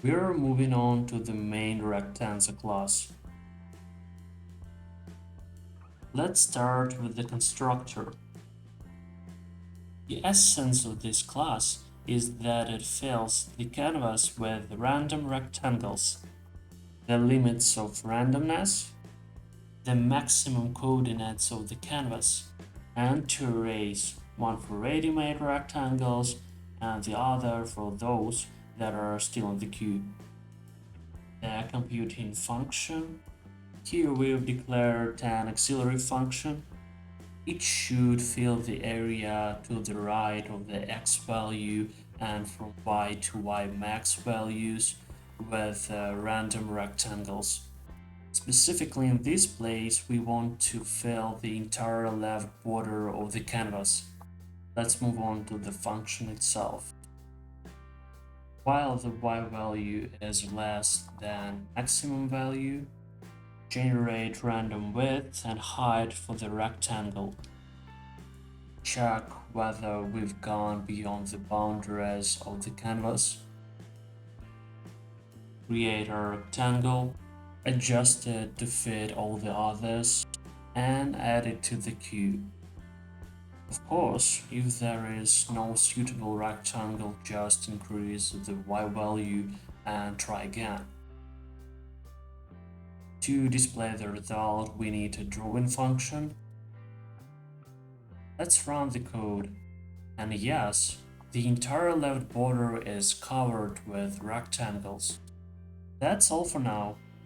We're moving on to the main rectangle class. Let's start with the constructor. The essence of this class is that it fills the canvas with random rectangles, the limits of randomness, the maximum coordinates of the canvas, and two arrays, one for ready-made rectangles and the other for those that are still in the cube. The computing function. Here we've declared an auxiliary function. It should fill the area to the right of the x value and from y to y max values with random rectangles. Specifically in this place, we want to fill the entire left border of the canvas. Let's move on to the function itself. While the y value is less than maximum value, generate random width and height for the rectangle. Check whether we've gone beyond the boundaries of the canvas. Create a rectangle, adjust it to fit all the others, and add it to the cube. Of course, if there is no suitable rectangle, just increase the y value and try again. To display the result, we need a drawing function. Let's run the code. And yes, the entire left border is covered with rectangles. That's all for now.